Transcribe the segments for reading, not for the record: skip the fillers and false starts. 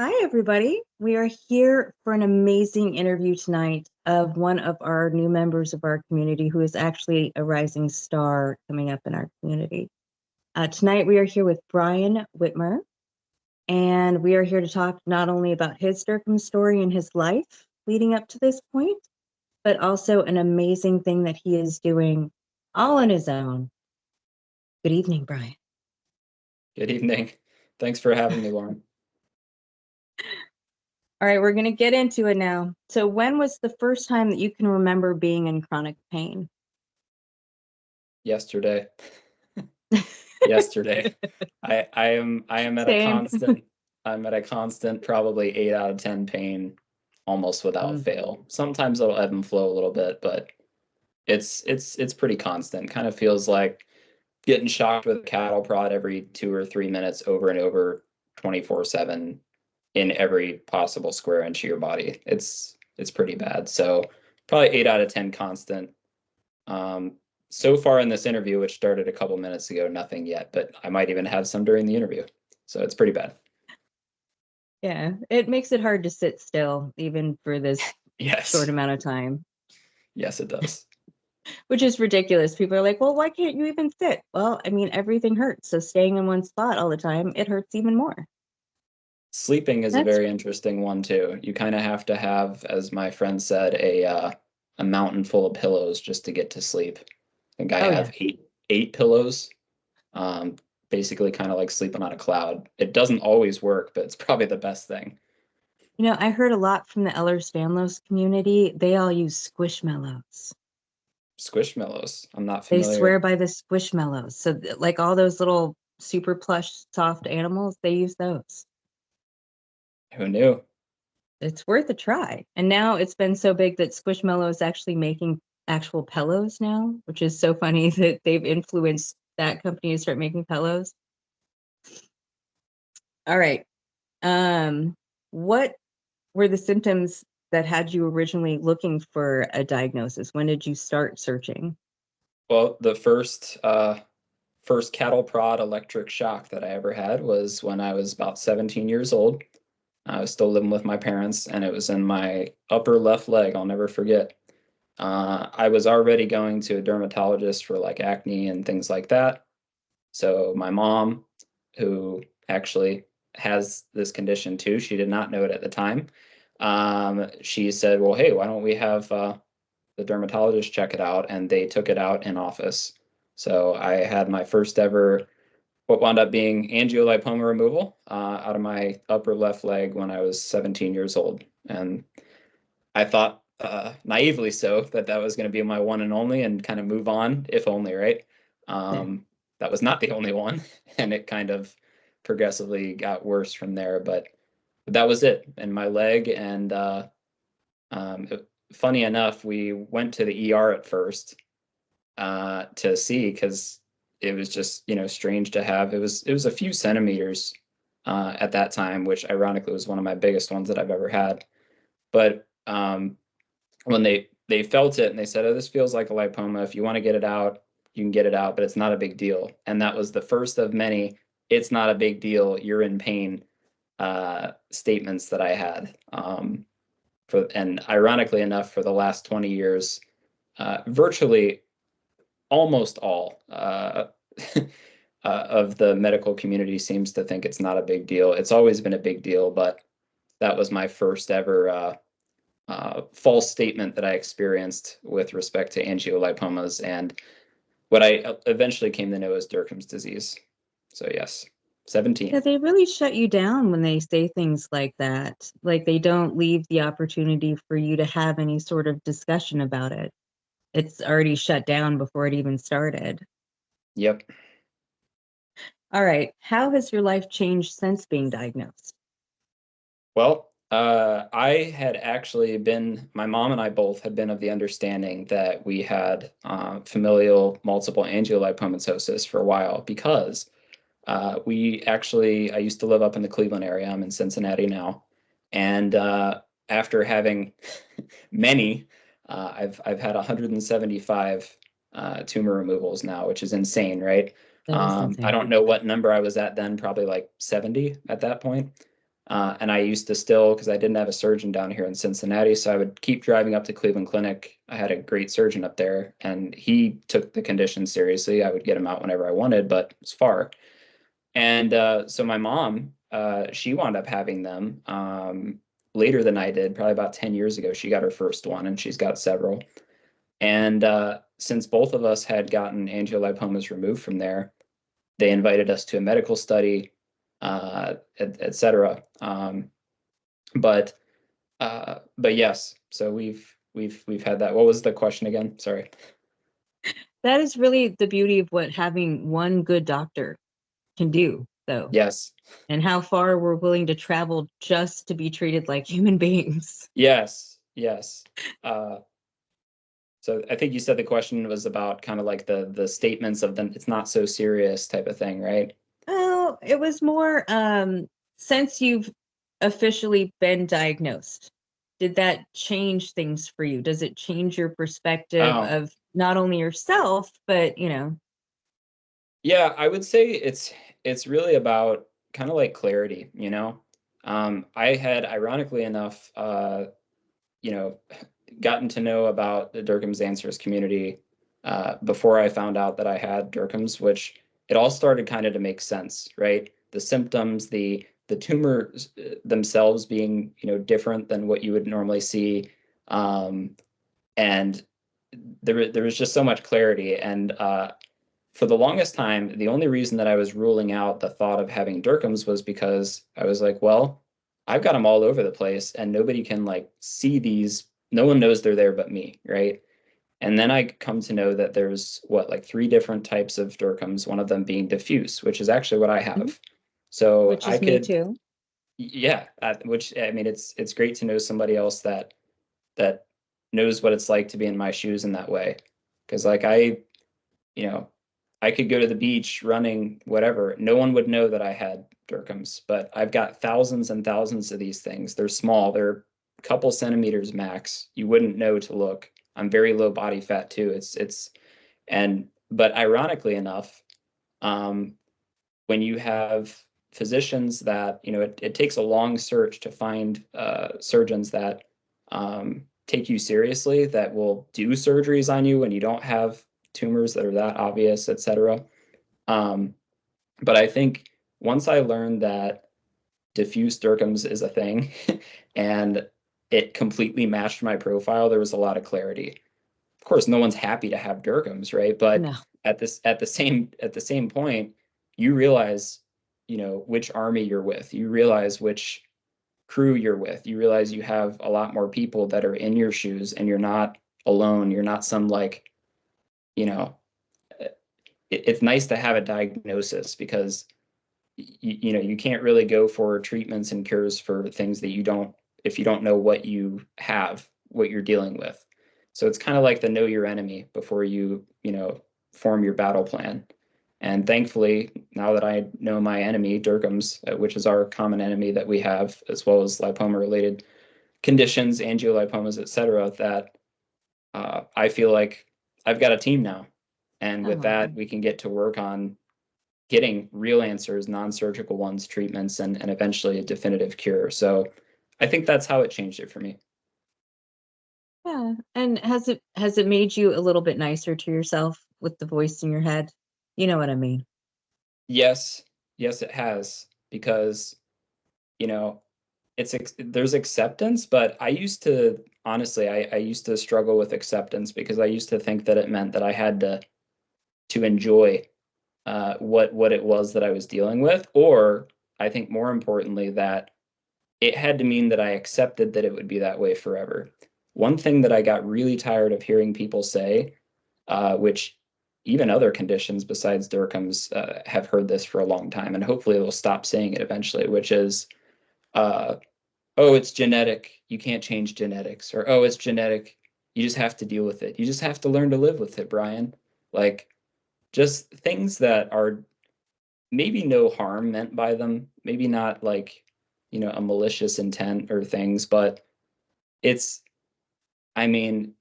Hi, everybody. We are here for an amazing interview tonight of one of our new members of our community who is actually a rising star coming up in our community. Tonight, we are here with Brian Whitmer, and we are here to talk not only about his Dercum story and his life leading up to this point, but also an amazing thing that he is doing all on his own. Good evening, Brian. Good evening. Thanks for having me, Lauren. All right, we're going to get into it now. So, when was the first time that you can remember being in chronic pain? Yesterday. Yesterday. I am at a Same. constant I'm at a constant probably 8 out of 10 pain almost without fail. Sometimes it'll ebb and flow a little bit, but it's pretty constant. Kind of feels like getting shocked with a cattle prod every 2 or 3 minutes over and over 24/7 in every possible square inch of your body. It's pretty bad. So probably 8 out of 10 constant. So far in this interview, which started a couple minutes ago, nothing yet, but I might even have some during the interview. So it's pretty bad. Yeah, it makes it hard to sit still, even for this Yes. short amount of time, Yes, it does. which is ridiculous. People are like, well, why can't you even sit? Well, I mean, everything hurts. So staying in one spot all the time, it hurts even more. Sleeping is a That's very interesting one too. You kind of have to have, as my friend said, a mountain full of pillows just to get to sleep. I think I Oh, have yeah. eight pillows. Um, Basically kind of like sleeping on a cloud. It doesn't always work, but it's probably the best thing. You know, I heard a lot from the Ehlers-Danlos community. They all use Squishmallows. Squishmallows. I'm not They familiar. swear by the Squishmallows. So, like all those little super plush, soft animals, they use those. Who knew? It's worth a try. And now it's been so big that Squishmallow is actually making actual pillows now, which is so funny that they've influenced that company to start making pillows. All right. What were the symptoms that had you originally looking for a diagnosis? When did you start searching? Well, the first cattle prod electric shock that I ever had was when I was about 17 years old. I was still living with my parents, and it was in my upper left leg. I'll never forget. I was already going to a dermatologist for like acne and things like that. So my mom, who actually has this condition too, she did not know it at the time. She said, "Well, hey, why don't we have the dermatologist check it out?" And they took it out in office. So I had my first ever what wound up being angiolipoma removal out of my upper left leg when I was 17 years old. And I thought, naively so, that that was going to be my one and only and kind of move on, if only, right? Yeah. That was not the only one. And it kind of progressively got worse from there. But that was it. And my leg. And funny enough, we went to the ER at first to see because it was just strange to have. It was a few centimeters at that time, which ironically was one of my biggest ones that I've ever had. But when they felt it and they said, "Oh, this feels like a lipoma. If you want to get it out, you can get it out, but it's not a big deal." And that was the first of many "it's not a big deal, you're in pain" statements that I had. And ironically enough, for the last 20 years, virtually almost all of the medical community seems to think it's not a big deal. It's always been a big deal, but that was my first ever false statement that I experienced with respect to angiolipomas and what I eventually came to know as Dercum's disease. So yes, Yeah, 17. they really shut you down when they say things like that. Like they don't leave the opportunity for you to have any sort of discussion about it. It's already shut down before it even started. Yep. All right. How has your life changed since being diagnosed? Well, I had actually been, my mom and I both had been of the understanding that we had familial multiple angiolipomatosis for a while because I used to live up in the Cleveland area. I'm in Cincinnati now. And after having many, I've had 175 tumor removals now, which is insane, right? That is I insane. don't know what number I was at then, probably like 70 at that point. And I used to still, because I didn't have a surgeon down here in Cincinnati, so I would keep driving up to Cleveland Clinic. I had a great surgeon up there, and he took the condition seriously. I would get him out whenever I wanted, but it's far. And so my mom, she wound up having them later than I did, probably about 10 years ago. She got her first one, and she's got several. And since both of us had gotten angiolipomas removed from there, they invited us to a medical study, et cetera. But yes, so we've had that. What was the question again? Sorry. That is really the beauty of what having one good doctor can do, though. Yes. And how far we're willing to travel just to be treated like human beings. Yes. Yes. So I think you said the question was about kind of like the statements of them, it's not so serious type of thing, right? Oh, it was more since you've officially been diagnosed, did that change things for you? Does it change your perspective Oh, of not only yourself, but you know? yeah, I would say it's really about kind of like clarity, you know. I had ironically enough, you know, gotten to know about the Dercum's Answers community before I found out that I had Dercum's, which it all started kind of to make sense, right? The symptoms, the tumors themselves being, you know, different than what you would normally see, and there was just so much clarity. And for the longest time, the only reason that I was ruling out the thought of having Dercum's was because I was like, well, I've got them all over the place, and nobody can like see these. No one knows they're there but me, right? And then I come to know that there's what, like three different types of Dercum's, one of them being diffuse, which is actually what I Mhm. have. So Which I is me could, too. yeah, which I mean, it's great to know somebody else that knows what it's like to be in my shoes in that way. Because like you know, I could go to the beach running, whatever. No one would know that I had Dercum's, but I've got thousands and thousands of these things. They're small. They're a couple centimeters max. You wouldn't know to look. I'm very low body fat too. And but ironically enough, um, when you have physicians that, you know, it takes a long search to find surgeons that take you seriously, that will do surgeries on you when you don't have tumors that are that obvious, et cetera. Um, but I think once I learned that diffuse Dercum's is a thing and it completely matched my profile, there was a lot of clarity. Of course, no one's happy to have Dercum's, right? But No. at the same point, you realize, you know, which army you're with. You realize which crew you're with. You realize you have a lot more people that are in your shoes and you're not alone. You're not some like, you know, it's nice to have a diagnosis because you know you can't really go for treatments and cures for things that you don't, if you don't know what you have, what you're dealing with. So it's kind of like the know your enemy before you know, form your battle plan. And thankfully, now that I know my enemy, Dercum's, which is our common enemy that we have, as well as lipoma related conditions, angiolipomas, et cetera, that I feel like I've got a team now. And with that, Oh, we can get to work on getting real answers, non-surgical ones, treatments, and eventually a definitive cure. So I think that's how it changed it for me. yeah. And has it made you a little bit nicer to yourself with the voice in your head? You know what I mean? Yes, yes, it has, because, you know, there's acceptance, but I used to, honestly, I used to struggle with acceptance because I used to think that it meant that I had to enjoy what it was that I was dealing with, or I think more importantly that it had to mean that I accepted that it would be that way forever. One thing that I got really tired of hearing people say, which even other conditions besides Dercum's have heard this for a long time, and hopefully they'll stop saying it eventually, which is, uh, oh, it's genetic. You can't change genetics. Or, oh, it's genetic. You just have to deal with it. You just have to learn to live with it, Brian. Like, just things that are maybe no harm meant by them, maybe not like, you know, a malicious intent or things, but it's, I mean,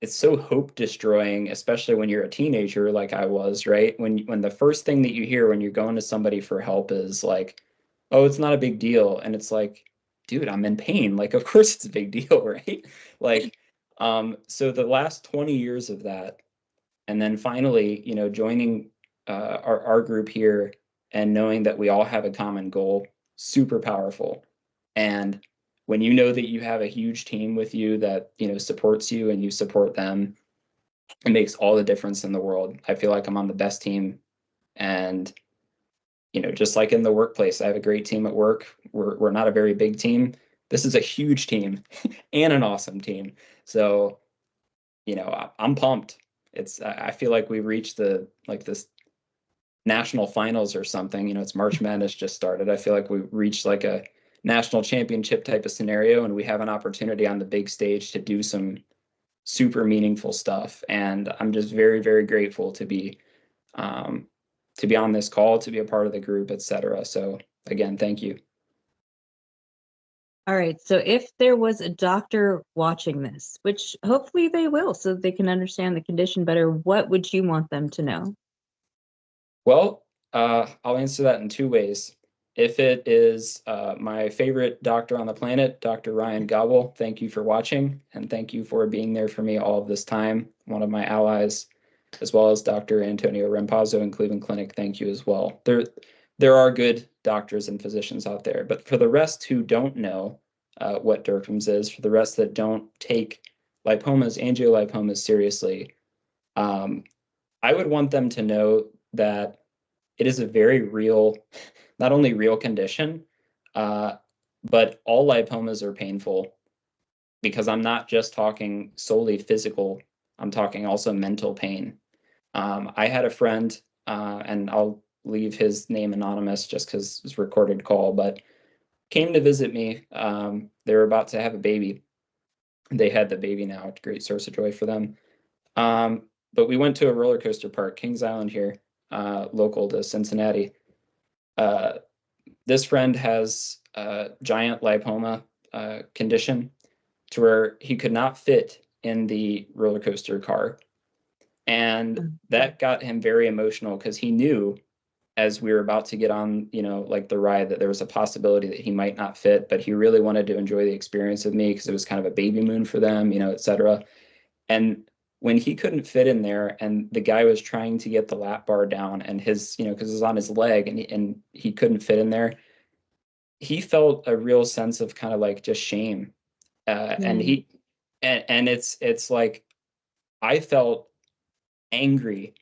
it's so hope destroying, especially when you're a teenager like I was, right? When the first thing that you hear when you're going to somebody for help is like, oh, it's not a big deal. And it's like, dude, I'm in pain. Like, of course it's a big deal, right? Like, so the last 20 years of that, and then finally, joining our group here and knowing that we all have a common goal, super powerful. And when you know that you have a huge team with you that, supports you and you support them, it makes all the difference in the world. I feel like I'm on the best team. And just like in the workplace, I have a great team at work. We're not a very big team. This is a huge team and an awesome team. So, I'm pumped. I feel like we've reached this national finals or something. It's March Madness just started. I feel like we've reached like a national championship type of scenario, and we have an opportunity on the big stage to do some super meaningful stuff. And I'm just very, very grateful um, to be on this call, to be a part of the group, etc. So again, thank you. All right. So if there was a doctor watching this, which hopefully they will, so they can understand the condition better, what would you want them to know? Well, I'll answer that in two ways. If it is my favorite doctor on the planet, Dr. Ryan Gobble, thank you for watching, and thank you for being there for me all of this time. One of my allies, as well as Dr. Antonio Rampazzo in Cleveland Clinic, thank you as well. There are good doctors and physicians out there, but for the rest who don't know what Dercum's is, for the rest that don't take lipomas, angiolipomas seriously, um, I would want them to know that it is a very real, not only real condition, uh, but all lipomas are painful, because I'm not just talking solely physical, I'm talking also mental pain. I had a friend, and I'll leave his name anonymous just because it's a recorded call, but came to visit me. They were about to have a baby. They had the baby now, a great source of joy for them. But we went to a roller coaster park, Kings Island here, local to Cincinnati. Uh, this friend has a giant lipoma condition to where he could not fit in the roller coaster car. And that got him very emotional because he knew as we were about to get on, like the ride, that there was a possibility that he might not fit, but he really wanted to enjoy the experience with me because it was kind of a baby moon for them, et cetera. And when he couldn't fit in there and the guy was trying to get the lap bar down and his, because it was on his leg and he couldn't fit in there, he felt a real sense of kind of like just shame. And Yeah. it's like I felt angry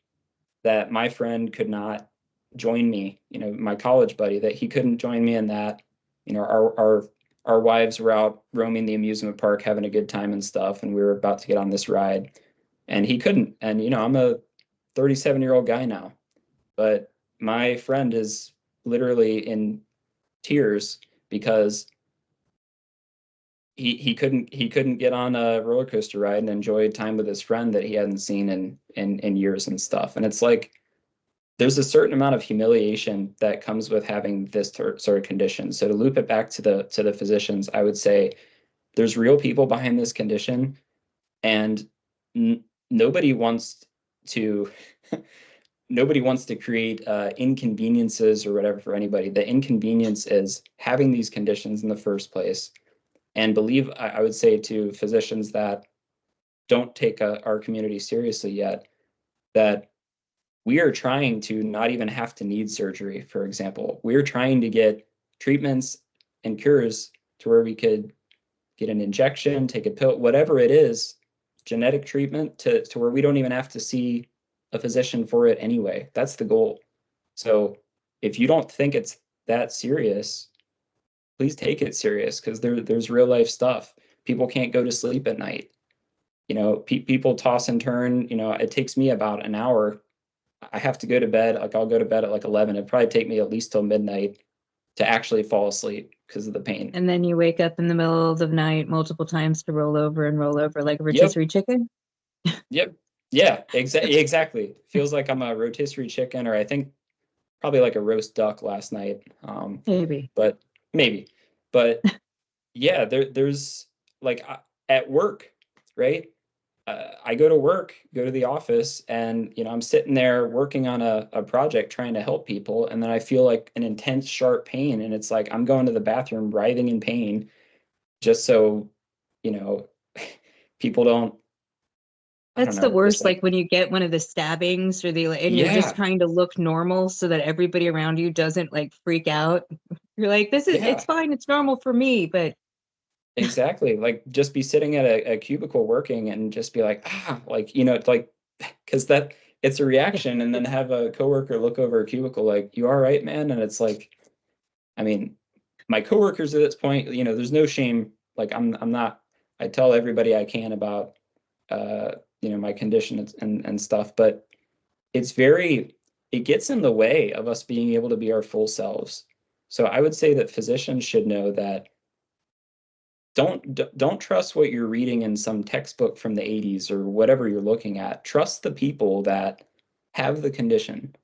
that my friend could not join me, my college buddy, that he couldn't join me in that. Our wives were out roaming the amusement park, having a good time and stuff, and we were about to get on this ride, and he couldn't. And I'm a 37-year-old guy now, but my friend is literally in tears because he couldn't get on a roller coaster ride and enjoy time with his friend that he hadn't seen in years and stuff. And it's like there's a certain amount of humiliation that comes with having this sort of condition. So to loop it back to the physicians, I would say there's real people behind this condition, and nobody wants to nobody wants to create inconveniences or whatever for anybody. The inconvenience is having these conditions in the first place. And believe, I would say to physicians that don't take our community seriously yet, that we are trying to not even have to need surgery, for example. We're trying to get treatments and cures to where we could get an injection, take a pill, whatever it is, genetic treatment to where we don't even have to see a physician for it anyway. That's the goal. So if you don't think it's that serious, please take it serious, because there's real life stuff. People can't go to sleep at night. People toss and turn. It takes me about an hour. I have to go to bed. Like I'll go to bed at like 11. It'd probably take me at least till midnight to actually fall asleep because of the pain. And then you wake up in the middle of the night multiple times to roll over and roll over like a Yep. rotisserie chicken. Yep. Yeah, exactly. Feels like I'm a rotisserie chicken, or I think probably like a roast duck last night. Maybe. But maybe. But yeah, there's like at work, right? I go to work, go to the office, and I'm sitting there working on a project trying to help people, and then I feel like an intense, sharp pain, and it's like I'm going to the bathroom, writhing in pain, just so you know, people don't. I don't That's the know, just worst, like like when you get one of the stabbings or and you're just yeah, trying to look normal so that everybody around you doesn't like freak out. You're like, yeah, it's fine, it's normal for me, but exactly. Like just be sitting at a cubicle working and just be like like it's like because that it's a reaction, and then have a coworker look over a cubicle like, you all right, man? And it's like, I mean, my coworkers at this point, there's no shame. Like I'm not. I tell everybody I can about my condition and stuff, but it's very it gets in the way of us being able to be our full selves. So I would say that physicians should know that don't trust what you're reading in some textbook from the 80s or whatever you're looking at. Trust the people that have the condition,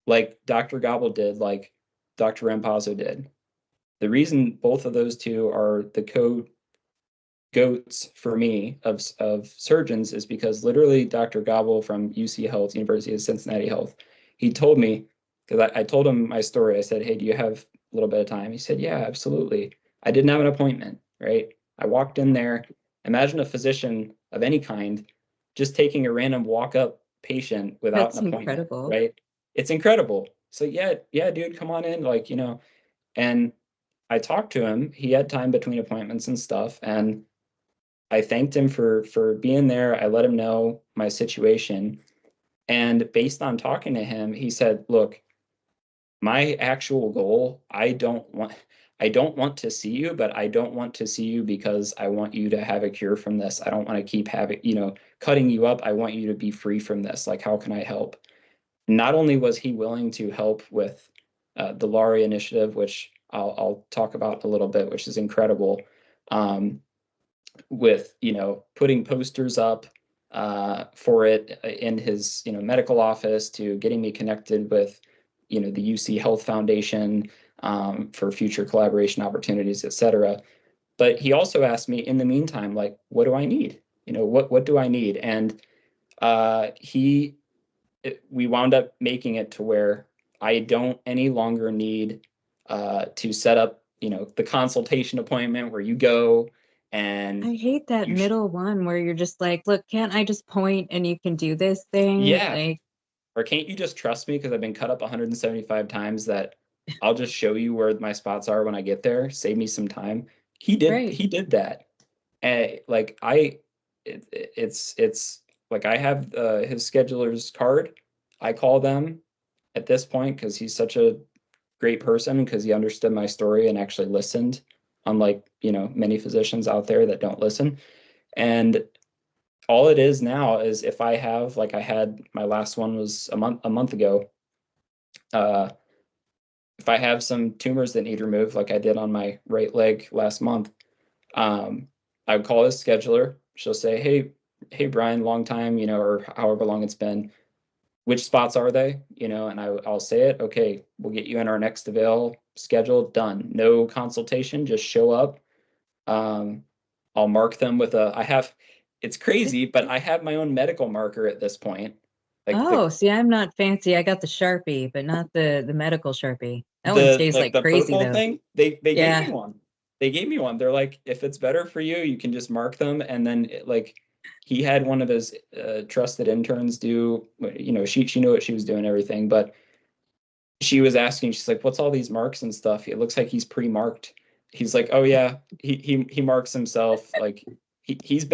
like Dr. Gobble did, like Dr. Rampazzo did. The reason both of those two are the goats for me of surgeons is because literally Dr. Gobble from UC Health, University of Cincinnati Health, he told me, because I told him my story. I said, hey, do you have a little bit of time? He said, yeah, absolutely. I didn't have an appointment, right? I walked in there. Imagine a physician of any kind just taking a random walk up patient without an that's appointment, incredible. right? It's incredible. So yeah, dude, come on in, and I talked to him. He had time between appointments and stuff, and I thanked him for being there. I let him know my situation. And based on talking to him, he said, "Look, my actual goal, I don't want to see you, but I don't want to see you because I want you to have a cure from this. I don't want to keep having, cutting you up. I want you to be free from this. Like, how can I help?" Not only was he willing to help with the LARI initiative, which I'll talk about a little bit, which is incredible. Um, with putting posters up for it in his medical office, to getting me connected with the UC Health Foundation for future collaboration opportunities, etc. But he also asked me in the meantime, like, what do I need? What do I need? And he we wound up making it to where I don't any longer need to set up the consultation appointment where you go and I hate that you middle one where you're just like, look, can't I just point and you can do this thing? yeah, Like, or can't you just trust me because I've been cut up 175 times that I'll just show you where my spots are when I get there, save me some time. right. He did that. And like it's like I have his scheduler's card. I call them at this point because he's such a great person, because he understood my story and actually listened, unlike many physicians out there that don't listen. And all it is now is, if I have, like, I had my last one was a month ago. uh if I have some tumors that need removed, like I did on my right leg last month, um I would call his scheduler. She'll say, hey Brian, long time, or however long it's been, which spots are they? And I'll say it. Okay, we'll get you in our next avail schedule. Done. No consultation, just show up. Um, I'll mark them with it's crazy, but I have my own medical marker at this point. Like Oh, see, I'm not fancy. I got the Sharpie, but not the medical Sharpie. That one stays like the crazy purple though. thing, they gave me Yeah, one. They gave me one. They're like, if it's better for you, you can just mark them. And then like he had one of his trusted interns do, she knew what she was doing, everything, but she was asking, she's like, what's all these marks and stuff? It looks like he's pre-marked. He's like, oh yeah, he marks himself. Like he's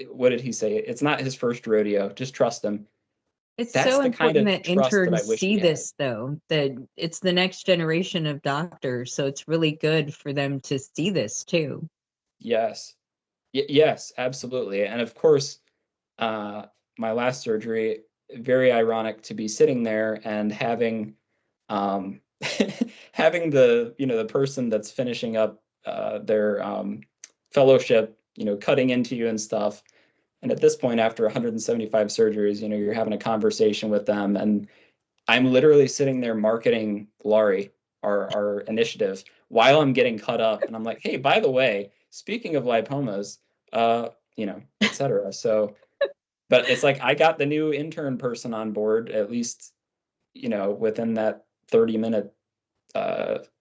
what did he say? It's not his first rodeo. Just trust him. it's That's so the kind important of that trust that I interns wish see we had. this though, that it's the next generation of doctors. So it's really good for them to see this too. Yes. Yes, absolutely. And of course, uh, my last surgery, very ironic to be sitting there and having um, having the person that's finishing up their fellowship, cutting into you and stuff. And at this point, after 175 surgeries, you're having a conversation with them, and I'm literally sitting there marketing LARI, our initiative, while I'm getting cut up. And I'm like, hey, by the way, speaking of lipomas, uh, etc. So, but it's like I got the new intern person on board, at least, within that 30-minute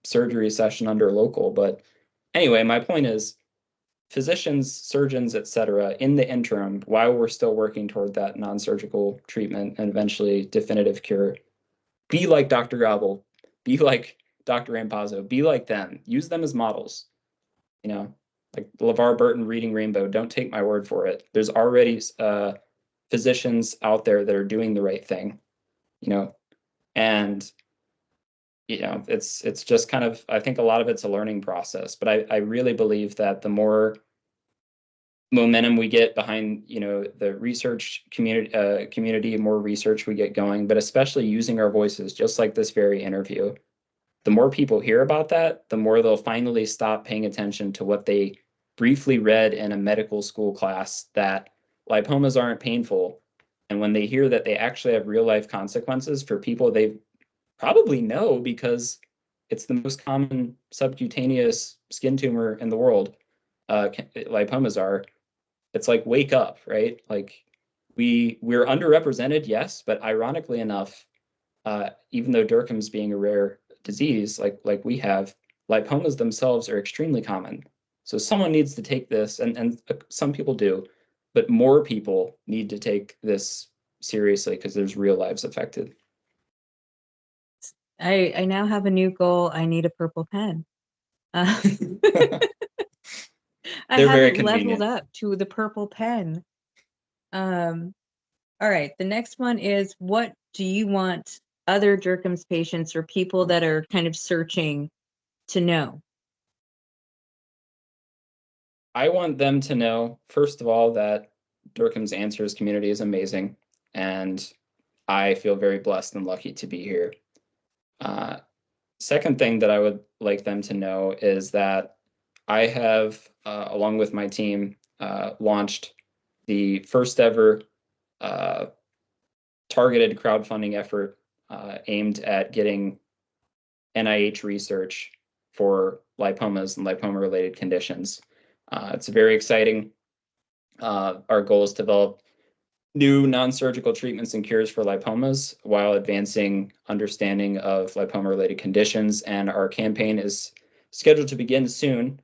surgery session under local. But anyway, my point is physicians, surgeons, etc., in the interim, while we're still working toward that non-surgical treatment and eventually definitive cure, be like Dr. Gobble, be like Dr. Rampazzo, be like them, use them as models. Like LeVar Burton reading Rainbow, don't take my word for it. There's already physicians out there that are doing the right thing, and it's just kind of, I think a lot of it's a learning process, but I really believe that the more momentum we get behind, the research community, more research we get going, but especially using our voices, just like this very interview, the more people hear about that, the more they'll finally stop paying attention to what they briefly read in a medical school class, that lipomas aren't painful. And when they hear that they actually have real life consequences for people they probably know, because it's the most common subcutaneous skin tumor in the world, lipomas are, it's like, wake up, right? Like we're underrepresented, yes, but ironically enough, even though Dercum's being a rare disease, like we have, lipomas themselves are extremely common. So someone needs to take this, and some people do, but more people need to take this seriously because there's real lives affected. I now have a new goal. I need a purple pen. I They're very haven't leveled convenient. up to the purple pen. All right, the next one is, what do you want other Dercum's patients or people that are kind of searching to know? I want them to know, first of all, that Dercum's Answers community is amazing, and I feel very blessed and lucky to be here. Second thing that I would like them to know is that I have, along with my team, launched the first ever targeted crowdfunding effort aimed at getting NIH research for lipomas and lipoma-related conditions. It's very exciting. Our goal is to develop new non-surgical treatments and cures for lipomas while advancing understanding of lipoma-related conditions. And our campaign is scheduled to begin soon,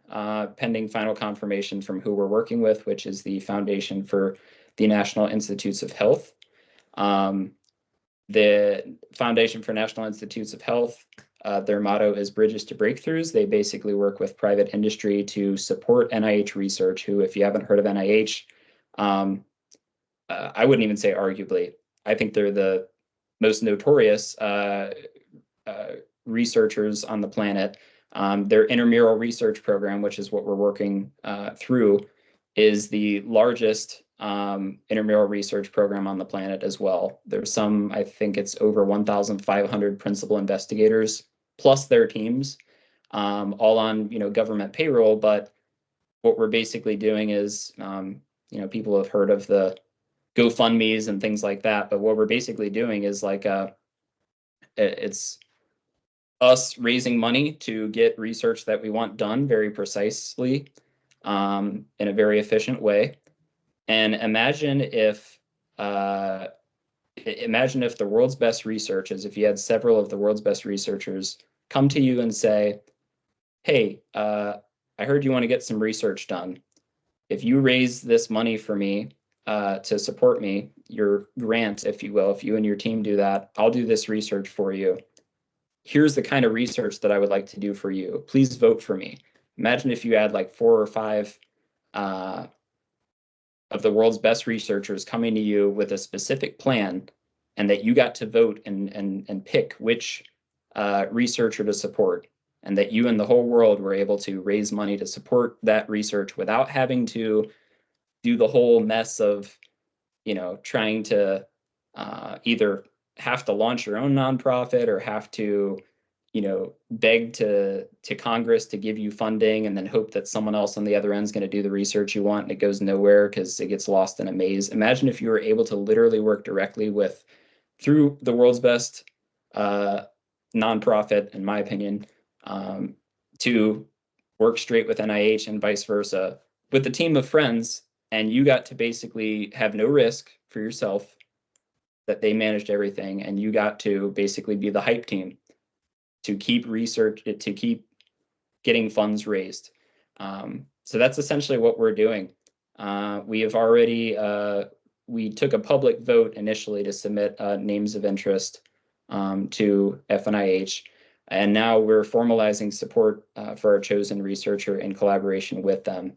pending final confirmation from who we're working with, which is the Foundation for the National Institutes of Health. The Foundation for National Institutes of Health, their motto is Bridges to Breakthroughs. They basically work with private industry to support NIH research, who, if you haven't heard of NIH, I wouldn't even say arguably, I think they're the most notorious researchers on the planet. Their intramural research program, which is what we're working through, is the largest intramural research program on the planet as well. There's some, I think it's over 1,500 principal investigators plus their teams, all on government payroll. But what we're basically doing is, people have heard of the GoFundMe's and things like that, but what we're basically doing is like it's us raising money to get research that we want done very precisely, in a very efficient way. And imagine if the world's best researchers, if you had several of the world's best researchers come to you and say, hey, I heard you want to get some research done. If you raise this money for me, to support me, your grant, if you will, if you and your team do that, I'll do this research for you. Here's the kind of research that I would like to do for you. Please vote for me. Imagine if you had like 4 or 5 of the world's best researchers coming to you with a specific plan, and that you got to vote and pick which researcher to support, and that you and the whole world were able to raise money to support that research without having to do the whole mess of trying to either have to launch your own nonprofit or have to beg to Congress to give you funding, and then hope that someone else on the other end is going to do the research you want, and it goes nowhere because it gets lost in a maze. Imagine if you were able to literally work directly through the world's best nonprofit, in my opinion, to work straight with NIH and vice versa with a team of friends and you got to basically have no risk for yourself, that they managed everything, and you got to basically be the hype team to keep research, to keep getting funds raised. So that's essentially what we're doing. We have already, we took a public vote initially to submit names of interest to FNIH, and now we're formalizing support for our chosen researcher in collaboration with them.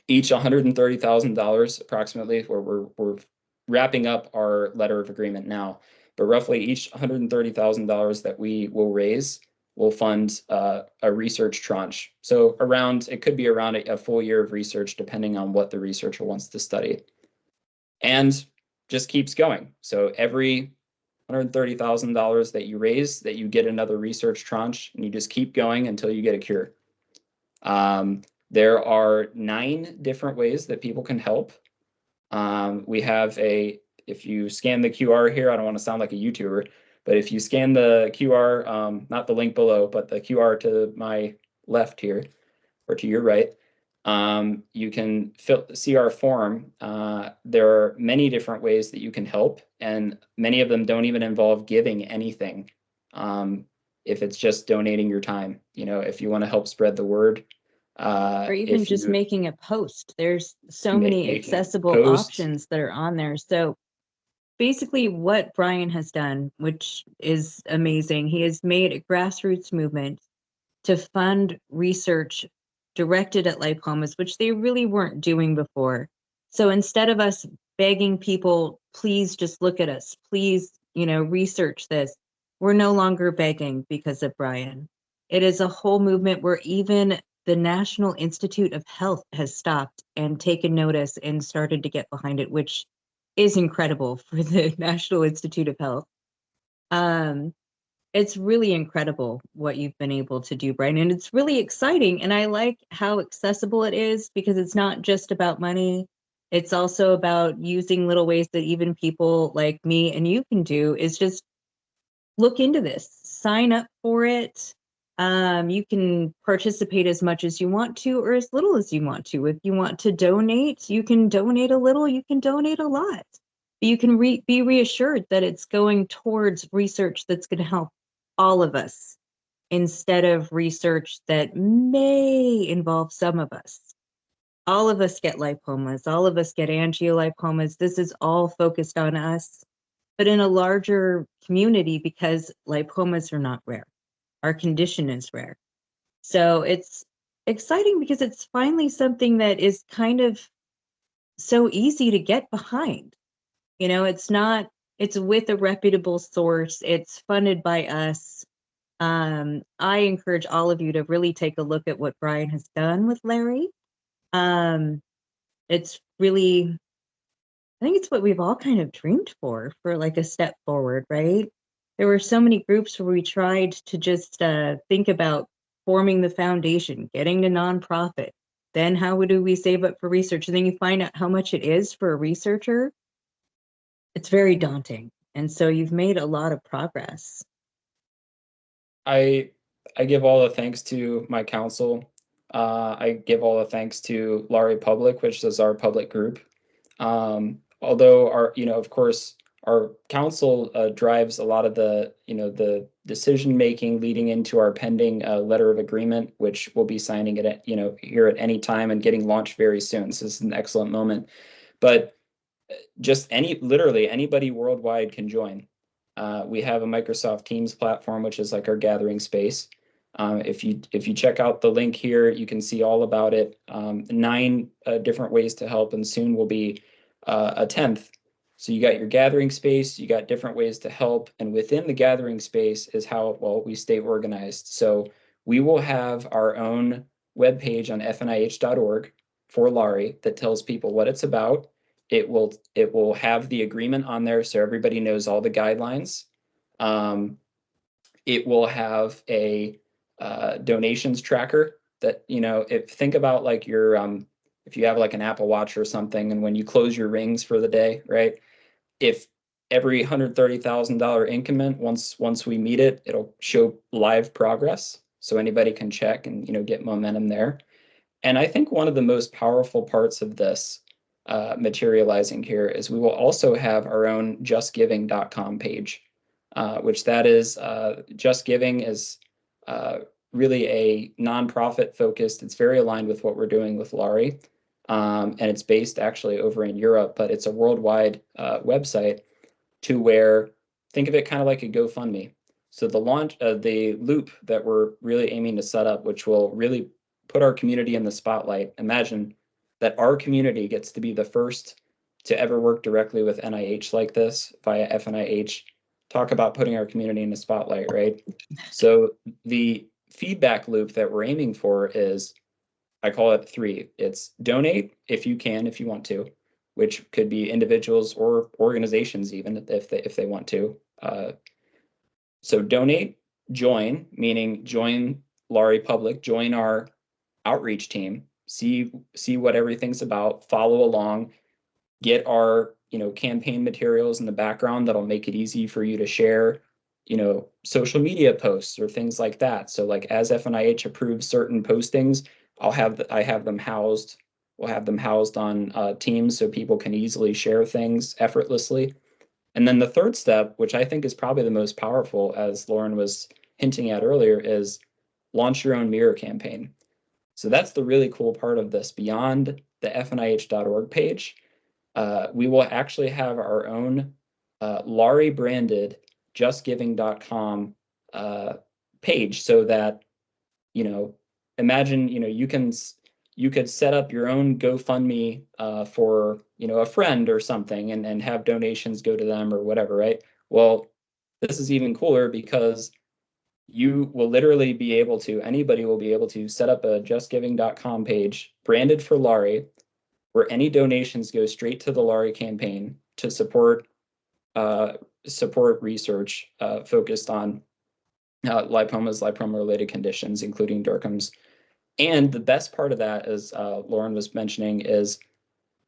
Each $130,000 approximately, where we're wrapping up our letter of agreement now, but roughly each $130,000 that we will raise will fund a research tranche. So around, it could be around a full year of research, depending on what the researcher wants to study. And just keeps going. So every $130,000 that you raise, that you get another research tranche, and you just keep going until you get a cure. There are 9 different ways that people can help. We have if you scan the QR here, I don't want to sound like a YouTuber, but if you scan the QR, not the link below, but the QR to my left here, or to your right, you can see our form. There are many different ways that you can help, and many of them don't even involve giving anything. If it's just donating your time, if you want to help spread the word, or even just making a post. There's so many accessible options that are on there. So basically what Brian has done, which is amazing, he has made a grassroots movement to fund research directed at lipomas, which they really weren't doing before. So instead of us begging people, please just look at us, please, research this, we're no longer begging because of Brian. It is a whole movement where even the National Institute of Health has stopped and taken notice and started to get behind it, which is incredible for the National Institute of Health. It's really incredible what you've been able to do, Brian, and it's really exciting. And I like how accessible it is, because it's not just about money. It's also about using little ways that even people like me and you can do, is just look into this, sign up for it. You can participate as much as you want to, or as little as you want to. If you want to donate, you can donate a little, you can donate a lot. But you can be reassured that it's going towards research that's going to help all of us, instead of research that may involve some of us. All of us get lipomas, all of us get angiolipomas. This is all focused on us, but in a larger community, because lipomas are not rare. Our condition is rare. So it's exciting because it's finally something that is kind of so easy to get behind. It's with a reputable source. It's funded by us. I encourage all of you to really take a look at what Brian has done with LARI. It's really, I think it's what we've all kind of dreamed for like a step forward, right? There were so many groups where we tried to just think about forming the foundation, getting to nonprofit. Then how do we save up for research? And then you find out how much it is for a researcher. It's very daunting. And so you've made a lot of progress. I give all the thanks to my council. I give all the thanks to LARI Public, which is our public group. Although of course, our council drives a lot of the decision making leading into our pending letter of agreement, which we'll be signing it here at any time and getting launched very soon. So this is an excellent moment. But just literally anybody worldwide can join. We have a Microsoft Teams platform, which is like our gathering space. If you check out the link here, you can see all about it. 9 different ways to help, and soon will be a 10th. So you got your gathering space, you got different ways to help, and within the gathering space is how we stay organized. So we will have our own webpage on fnih.org for LARI that tells people what it's about. It will have the agreement on there so everybody knows all the guidelines. It will have a donations tracker that, think about like your, if you have like an Apple Watch or something, and when you close your rings for the day, right? If every $130,000 increment, once we meet it, it'll show live progress. So anybody can check and, get momentum there. And I think one of the most powerful parts of this materializing here is we will also have our own justgiving.com page, which that is Just Giving is really a nonprofit focused. It's very aligned with what we're doing with LARI. And it's based actually over in Europe, but it's a worldwide website to where, think of it kind of like a GoFundMe. So the loop that we're really aiming to set up, which will really put our community in the spotlight. Imagine that our community gets to be the first to ever work directly with NIH like this via FNIH. Talk about putting our community in the spotlight, right? So the feedback loop that we're aiming for is, I call it three. It's donate if you can, if you want to, which could be individuals or organizations even if they want to. So donate, join, meaning join LARI Public, join our outreach team, see what everything's about, follow along, get our campaign materials in the background that'll make it easy for you to share social media posts or things like that. So like as FNIH approves certain postings, I have them housed. We'll have them housed on Teams so people can easily share things effortlessly. And then the third step, which I think is probably the most powerful, as Lauren was hinting at earlier, is launch your own mirror campaign. So that's the really cool part of this. Beyond the fnih.org page, we will actually have our own LARI branded justgiving.com page, so that imagine you could set up your own GoFundMe for a friend or something, and have donations go to them or whatever, right? Well, this is even cooler because you will literally be able to, anybody will be able to set up a justgiving.com page branded for LARI, where any donations go straight to the LARI campaign to support research focused on lipomas, lipoma-related conditions, including Dercum's. And the best part of that, as Lauren was mentioning, is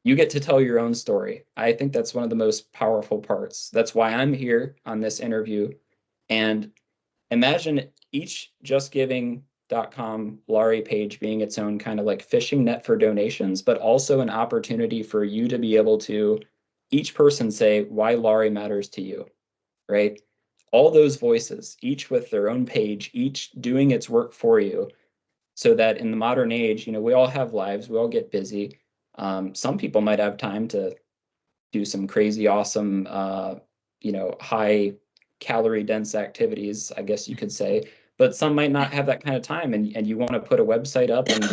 you get to tell your own story. I think that's one of the most powerful parts. That's why I'm here on this interview. And imagine each justgiving.com LARI page being its own kind of like fishing net for donations, but also an opportunity for you to be able to each person say why LARI matters to you, right? All those voices, each with their own page, each doing its work for you, so that in the modern age, we all have lives, we all get busy. Some people might have time to do some crazy, awesome, high calorie dense activities, I guess you could say, but some might not have that kind of time, and you want to put a website up and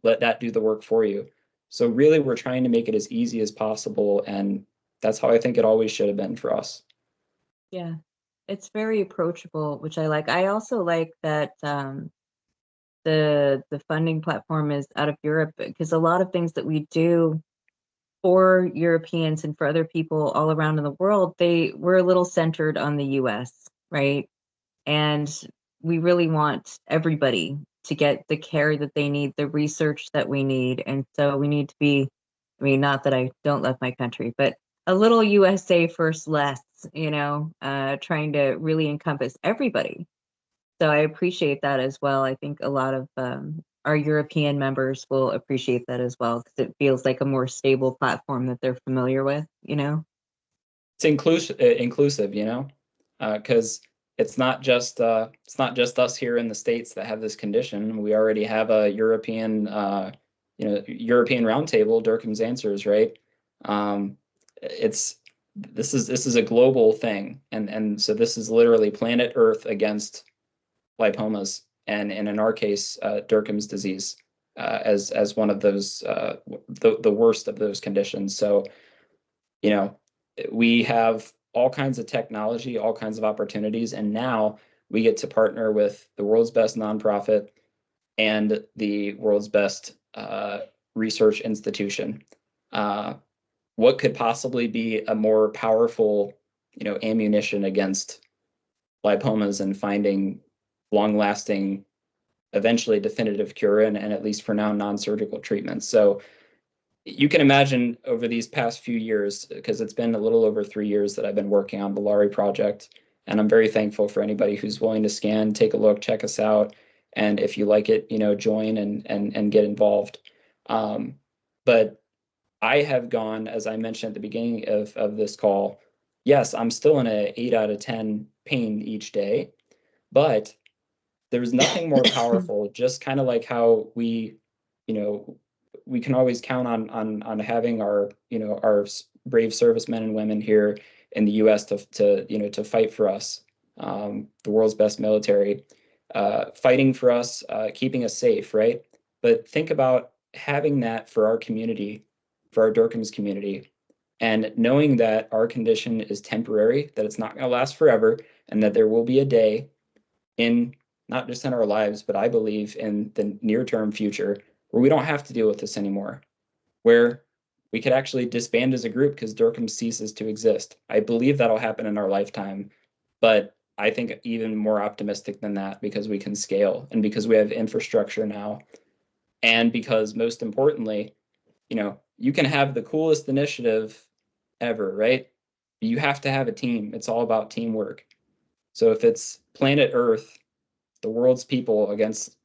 let that do the work for you. So really, we're trying to make it as easy as possible, and that's how I think it always should have been for us. Yeah, it's very approachable, which I like. I also like that the funding platform is out of Europe, because a lot of things that we do for Europeans and for other people all around in the world, we're a little centered on the US, right? And we really want everybody to get the care that they need, the research that we need. And so we need to be, I mean, not that I don't love my country, but a little USA first less, trying to really encompass everybody. So I appreciate that as well. I think a lot of our European members will appreciate that as well, because it feels like a more stable platform that they're familiar with. It's inclusive, because it's not just us here in the States that have this condition. We already have a European roundtable, Dercum's Answers, right? It's this is a global thing, and so this is literally planet Earth against lipomas, and in our case, Dercum's disease, as one of those the worst of those conditions. So, we have all kinds of technology, all kinds of opportunities, and now we get to partner with the world's best nonprofit and the world's best research institution. What could possibly be a more powerful, ammunition against lipomas and finding long-lasting, eventually definitive cure, and at least for now, non-surgical treatments. So you can imagine over these past few years, because it's been a little over 3 years that I've been working on the LARI project, and I'm very thankful for anybody who's willing to scan, take a look, check us out. And if you like it, join and get involved. But I have gone, as I mentioned at the beginning of this call, yes, I'm still in a 8 out of 10 pain each day, but there's nothing more powerful, just kind of like how you know, we can always count on having our brave servicemen and women here in the US to fight for us, the world's best military, fighting for us, keeping us safe, right? But think about having that for our community, for our Dercum's community, and knowing that our condition is temporary, that it's not going to last forever, and that there will be a day in not just in our lives, but I believe in the near term future where we don't have to deal with this anymore, where we could actually disband as a group because Dercum ceases to exist. I believe that'll happen in our lifetime, but I think even more optimistic than that because we can scale and because we have infrastructure now. And because most importantly, you can have the coolest initiative ever, right? You have to have a team. It's all about teamwork. So if it's planet Earth, the world's people against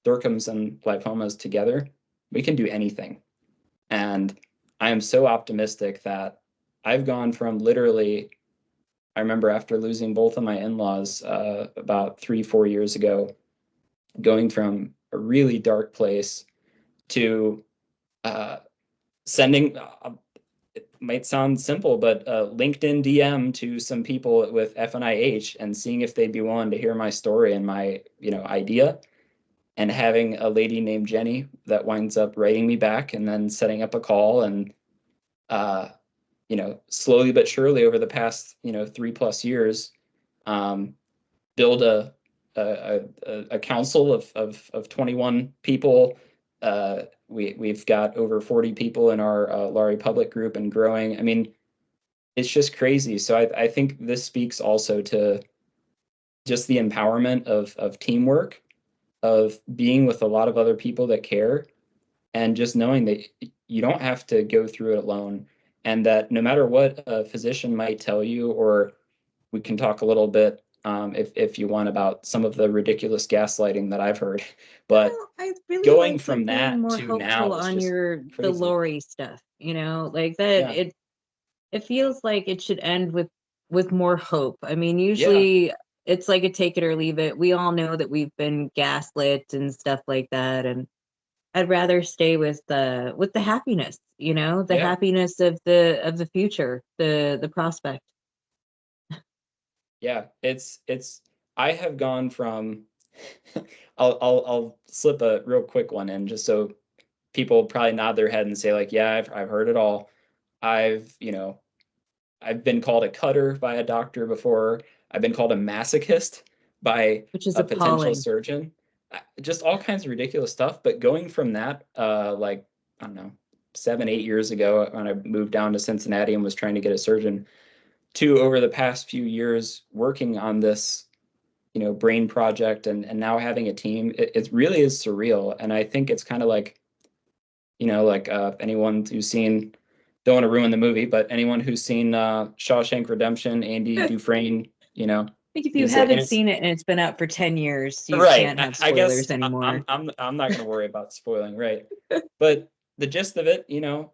Dercums and lipomas together, we can do anything. And I am so optimistic that I've gone from literally, I remember after losing both of my in-laws about 3-4 years ago, going from a really dark place to sending, it might sound simple, but LinkedIn DM to some people with FNIH and seeing if they'd be willing to hear my story and my idea, and having a lady named Jenny that winds up writing me back and then setting up a call and slowly but surely over the past 3+ years, build a council of 21 people. We've got over 40 people in our LARI public group and growing. I mean, it's just crazy. So I think this speaks also to just the empowerment of teamwork, of being with a lot of other people that care, and just knowing that you don't have to go through it alone, and that no matter what a physician might tell you, or we can talk a little bit if you want about some of the ridiculous gaslighting that I've heard, but Well, I really going like you from being that more to now hopeful is on just the crazy. LARI stuff, like that. Yeah, It feels like it should end with more hope. I mean, yeah, usually it's like a take it or leave it. We all know that we've been gaslit and stuff like that, and I'd rather stay with the happiness, the yeah, happiness of the future, the prospect. yeah. It's I have gone from I'll slip a real quick one in just so people probably nod their head and say like, yeah, I've heard it all. I've, I've been called a cutter by a doctor before. I've been called a masochist by Which is a potential appalling. surgeon. Just all kinds of ridiculous stuff. But going from that, like, I don't know, 7-8 years ago when I moved down to Cincinnati and was trying to get a surgeon, to over the past few years working on this, brain project and now having a team, it really is surreal. And I think it's kind of like, like anyone who's seen, don't want to ruin the movie, but anyone who's seen Shawshank Redemption, Andy I Dufresne, think if you he's like, and haven't it's seen it and it's been out for 10 years, you right. can't I, have I guess spoilers anymore. I'm not going to worry about spoiling, right? But the gist of it,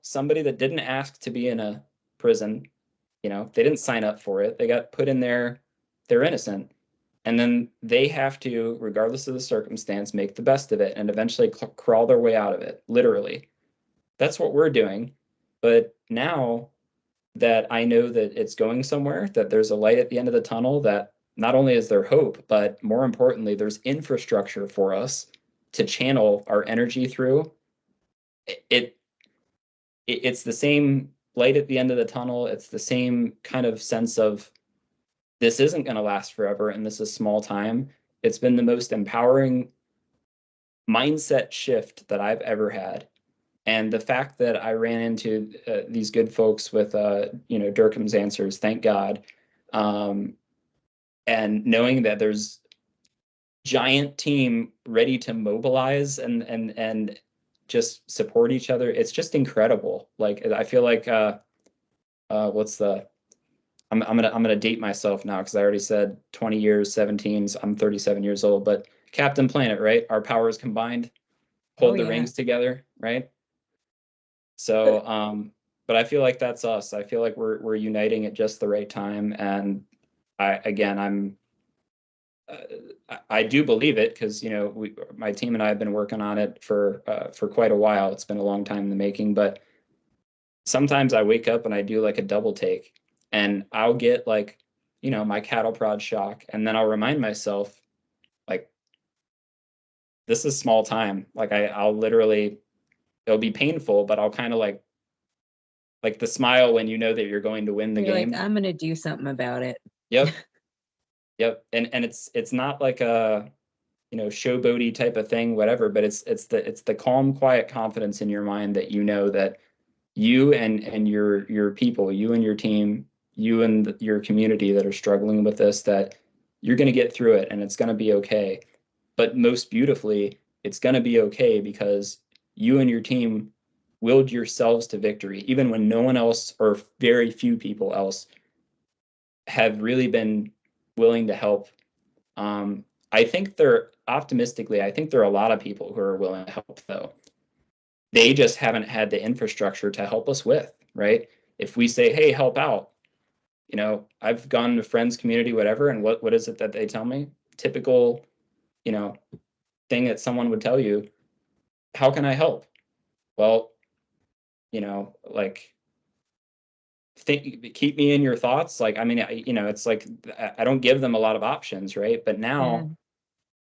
somebody that didn't ask to be in a prison, they didn't sign up for it. They got put in there. They're innocent. And then they have to, regardless of the circumstance, make the best of it and eventually crawl their way out of it, literally. That's what we're doing. But now that I know that it's going somewhere, that there's a light at the end of the tunnel, that not only is there hope, but more importantly, there's infrastructure for us to channel our energy through. It, it's the same light at the end of the tunnel. It's the same kind of sense of this isn't going to last forever and this is small time. It's been the most empowering mindset shift that I've ever had. And the fact that I ran into these good folks with, Dercum's answers, thank God, um, and knowing that there's giant team ready to mobilize and just support each other, it's just incredible. Like I feel like what's the I'm gonna date myself now because I already said 20 years, 17. So I'm 37 years old, but Captain Planet, right? Our powers combined Oh hold the yeah. rings together, right? So, but I feel like that's us. I feel like we're uniting at just the right time. And I'm I do believe it because my team and I have been working on it for quite a while. It's been a long time in the making, but sometimes I wake up and I do like a double take, and I'll get like my cattle prod shock, and then I'll remind myself like this is small time. Like I'll literally, it'll be painful, but I'll kind of like the smile when you know that you're going to win the You're like, game. I'm gonna do something about it. Yep, yep. And it's not like a showboaty type of thing, whatever. But it's the calm, quiet confidence in your mind that you know that you and your people, you and your team, you and your community that are struggling with this, that you're going to get through it and it's going to be okay. But most beautifully, it's going to be okay because you and your team willed yourselves to victory, even when no one else or very few people else have really been willing to help. I think I think there are a lot of people who are willing to help, though. They just haven't had the infrastructure to help us with, right? If we say, hey, help out, I've gone to friends, community, whatever, and what is it that they tell me? Typical, you know, thing that someone would tell you, how can I help? Well, like keep me in your thoughts. Like, I mean, it's like I don't give them a lot of options, right? But Yeah. now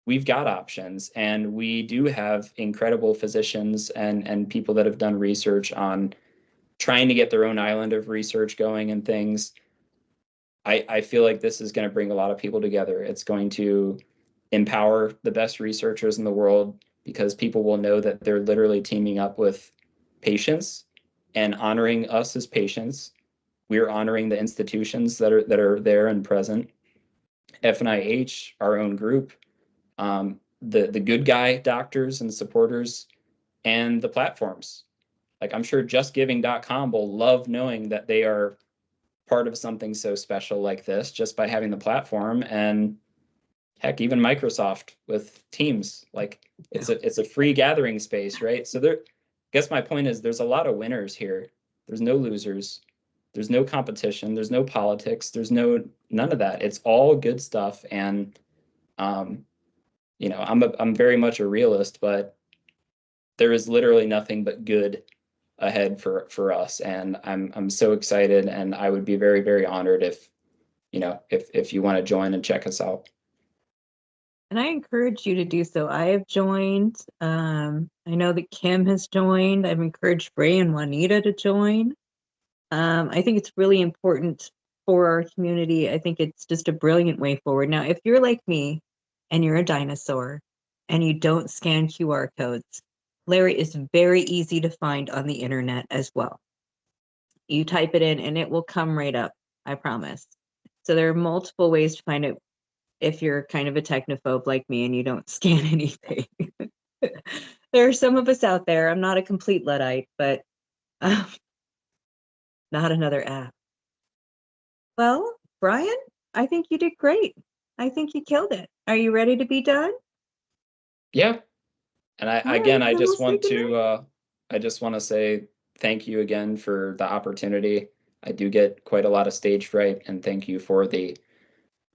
we've got options, and we do have incredible physicians and people that have done research on trying to get their own island of research going and things. I feel like this is going to bring a lot of people together. It's going to empower the best researchers in the world because people will know that they're literally teaming up with patients and honoring us as patients. We're honoring the institutions that are there and present. FNIH, our own group, the good guy doctors and supporters, and the platforms. Like I'm sure justgiving.com will love knowing that they are part of something so special like this just by having the platform. And heck, even Microsoft with Teams, like it's a free gathering space, right? So I guess my point is there's a lot of winners here. There's no losers. There's no competition. There's no politics. There's none of that. It's all good stuff. And um, I'm very much a realist, but there is literally nothing but good ahead for us. And I'm so excited, and I would be very, very honored if you want to join and check us out. And I encourage you to do so. I have joined. I know that Kim has joined. I've encouraged Bray and Juanita to join. I think it's really important for our community. I think it's just a brilliant way forward. Now, if you're like me and you're a dinosaur and you don't scan QR codes, LARI is very easy to find on the internet as well. You type it in and it will come right up, I promise. So there are multiple ways to find it if you're kind of a technophobe like me and you don't scan anything. There are some of us out there. I'm not a complete Luddite, but um, not another app. Well, Brian, I think you did great. I think you killed it. Are you ready to be done? Yeah. And All right, I then we'll just say want goodnight. to say thank you again for the opportunity. I do get quite a lot of stage fright, and thank you for the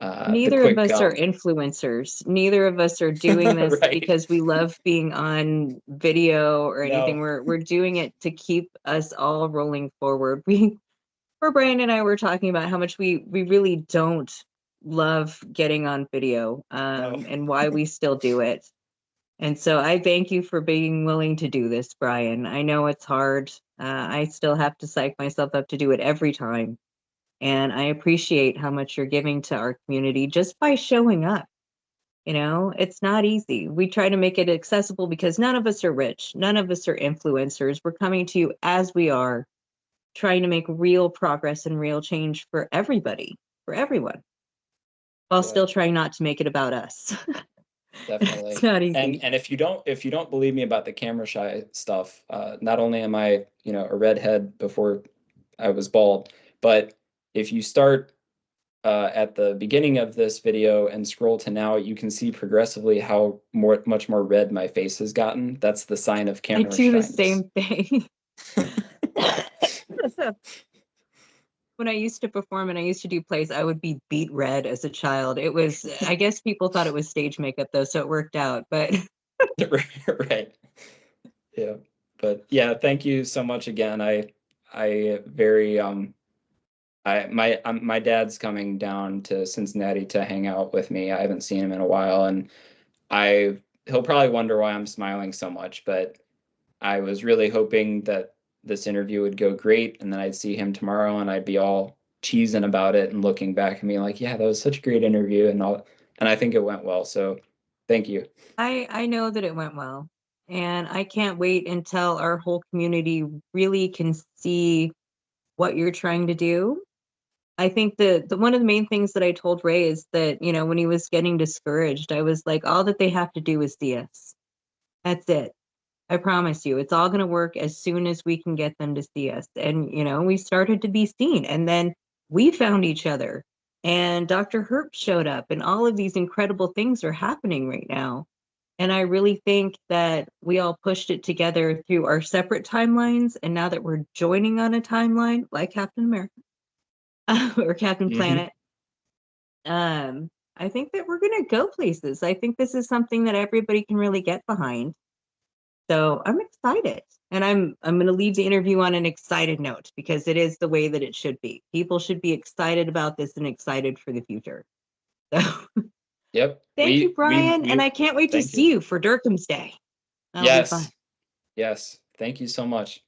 Neither of quick us are influencers. Neither of us are doing this right. because we love being on video or anything. No. We're doing it to keep us all rolling forward. We for Brian and I were talking about how much we really don't love getting on video No. and why we still do it. And so I thank you for being willing to do this, Brian. I know it's hard. I still have to psych myself up to do it every time. And I appreciate how much you're giving to our community just by showing up. It's not easy. We try to make it accessible because none of us are rich. None of us are influencers. We're coming to you as we are, trying to make real progress and real change for everybody, for everyone, while Yeah, still trying not to make it about us. It's definitely. not And easy. and if you don't believe me about the camera shy stuff, not only am I, a redhead before I was bald, but if you start at the beginning of this video and scroll to now, you can see progressively how much more red my face has gotten. That's the sign of I camera do the shyness. same thing. When I used to perform and I used to do plays, I would be beet red as a child. It was, I guess people thought it was stage makeup though, so it worked out. But Right. Yeah. But yeah, thank you so much again. I very my dad's coming down to Cincinnati to hang out with me. I haven't seen him in a while, and he'll probably wonder why I'm smiling so much, but I was really hoping that this interview would go great, and then I'd see him tomorrow and I'd be all cheesing about it and looking back at me like, yeah, that was such a great interview and all, and I think it went well. So thank you. I know that it went well. And I can't wait until our whole community really can see what you're trying to do. I think the one of the main things that I told Ray is that, you know, when he was getting discouraged, I was like, all that they have to do is see us. That's it. I promise you, it's all going to work as soon as we can get them to see us. And, you know, we started to be seen. And then we found each other. And Dr. Herb showed up, and all of these incredible things are happening right now. And I really think that we all pushed it together through our separate timelines. And now that we're joining on a timeline, like Captain America or Captain Mm-hmm. Planet, I think that we're going to go places. I think this is something that everybody can really get behind. So I'm excited. And I'm going to leave the interview on an excited note because it is the way that it should be. People should be excited about this and excited for the future. So Yep. thank you, Brian. And We I can't wait to thank see you. you for Dercum's Day. That'll be fun. Yes. Yes. Thank you so much.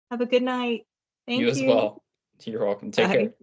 Have a good night. You Thank as you. well. You're welcome. Take Bye. care.